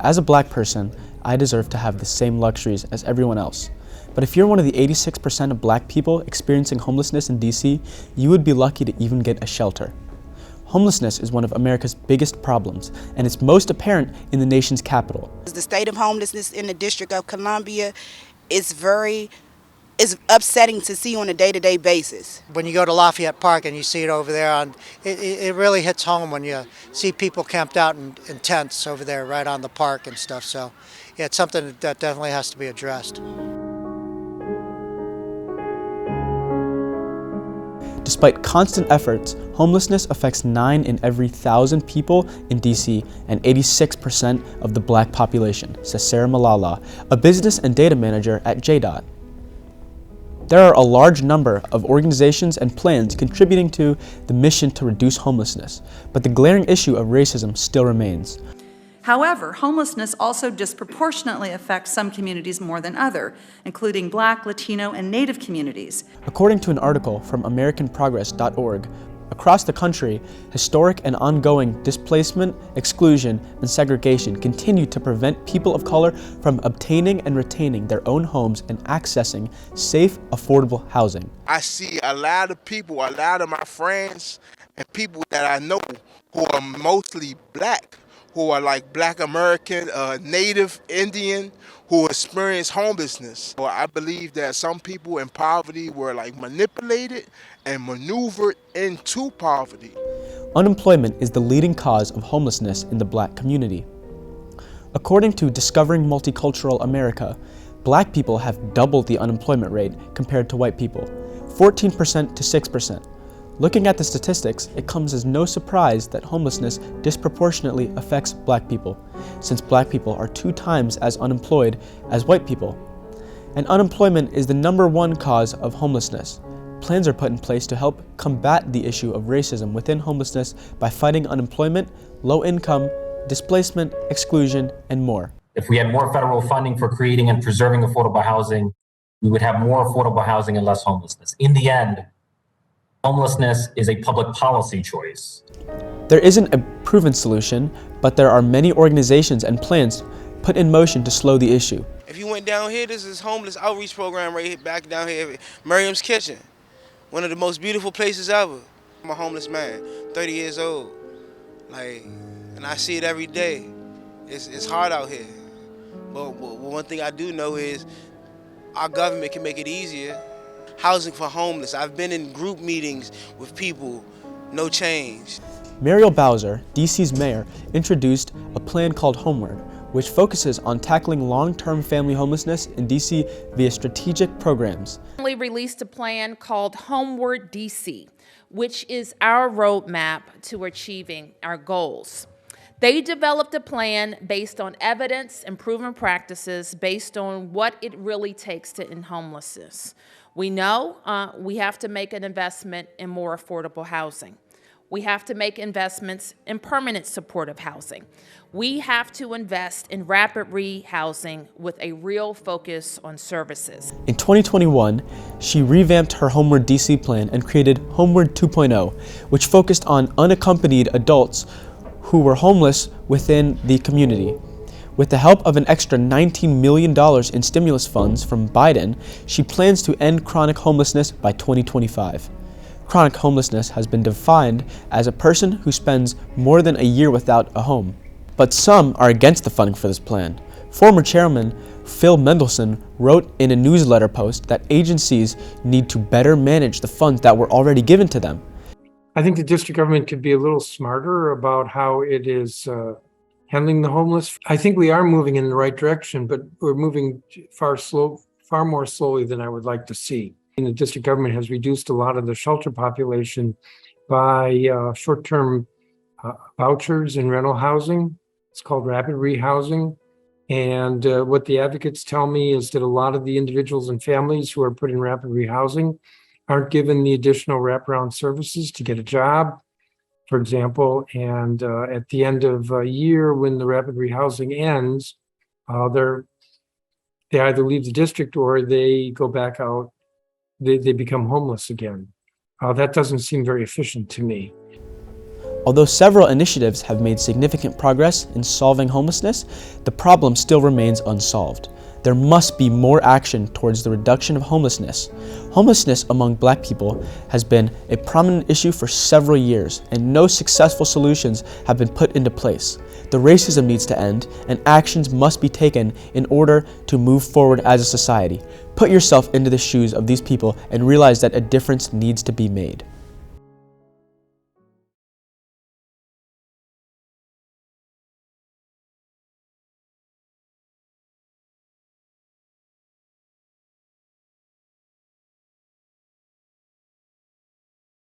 As a black person, I deserve to have the same luxuries as everyone else. But if you're one of the 86% of black people experiencing homelessness in DC, you would be lucky to even get a shelter. Homelessness is one of America's biggest problems, and it's most apparent in the nation's capital. The state of homelessness in the District of Columbia is upsetting to see on a day-to-day basis. When you go to Lafayette Park and you see it over there, it really hits home when you see people camped out in tents over there right on the park and stuff. So yeah, it's something that definitely has to be addressed. Despite constant efforts, homelessness affects 9 in every 1,000 people in DC and 86% of the black population, says Sarah Malala, a business and data manager at JDOT. There are a large number of organizations and plans contributing to the mission to reduce homelessness, but the glaring issue of racism still remains. However, homelessness also disproportionately affects some communities more than others, including Black, Latino, and Native communities. According to an article from AmericanProgress.org, across the country, historic and ongoing displacement, exclusion, and segregation continue to prevent people of color from obtaining and retaining their own homes and accessing safe, affordable housing. I see a lot of people, a lot of my friends, and people that I know who are mostly black, who are like Black American, Native, Indian, who experience homelessness. Well, I believe that some people in poverty were like manipulated and maneuvered into poverty. Unemployment is the leading cause of homelessness in the black community. According to Discovering Multicultural America, black people have doubled the unemployment rate compared to white people, 14% to 6%. Looking at the statistics, it comes as no surprise that homelessness disproportionately affects black people, since black people are 2 times as unemployed as white people. And unemployment is the #1 cause of homelessness. Plans are put in place to help combat the issue of racism within homelessness by fighting unemployment, low income, displacement, exclusion, and more. If we had more federal funding for creating and preserving affordable housing, we would have more affordable housing and less homelessness. In the end, homelessness is a public policy choice. There isn't a proven solution, but there are many organizations and plans put in motion to slow the issue. If you went down here, this is homeless outreach program right here, back down here, Miriam's Kitchen. One of the most beautiful places ever. I'm a homeless man, 30 years old. And I see it every day. It's hard out here. But one thing I do know is our government can make it easier. Housing for homeless. I've been in group meetings with people, no change. Muriel Bowser, DC's mayor, introduced a plan called Homeward, which focuses on tackling long-term family homelessness in DC via strategic programs. We released a plan called Homeward DC, which is our roadmap to achieving our goals. They developed a plan based on evidence and proven practices based on what it really takes to end homelessness. We know we have to make an investment in more affordable housing. We have to make investments in permanent supportive housing. We have to invest in rapid rehousing with a real focus on services. In 2021, she revamped her Homeward DC plan and created Homeward 2.0, which focused on unaccompanied adults who were homeless within the community. With the help of an extra $19 million in stimulus funds from Biden, she plans to end chronic homelessness by 2025. Chronic homelessness has been defined as a person who spends more than a year without a home. But some are against the funding for this plan. Former chairman Phil Mendelson wrote in a newsletter post that agencies need to better manage the funds that were already given to them. I think the district government could be a little smarter about how it is handling the homeless. I think we are moving in the right direction, but we're moving far more slowly than I would like to see. And the district government has reduced a lot of the shelter population by short-term vouchers and rental housing. It's called rapid rehousing. And what the advocates tell me is that a lot of the individuals and families who are put in rapid rehousing aren't given the additional wraparound services to get a job, for example. And at the end of a year, when the rapid rehousing ends, they either leave the district or they go back out. They become homeless again. That doesn't seem very efficient to me. Although several initiatives have made significant progress in solving homelessness, the problem still remains unsolved. There must be more action towards the reduction of homelessness. Homelessness among Black people has been a prominent issue for several years, and no successful solutions have been put into place. The racism needs to end, and actions must be taken in order to move forward as a society. Put yourself into the shoes of these people and realize that a difference needs to be made.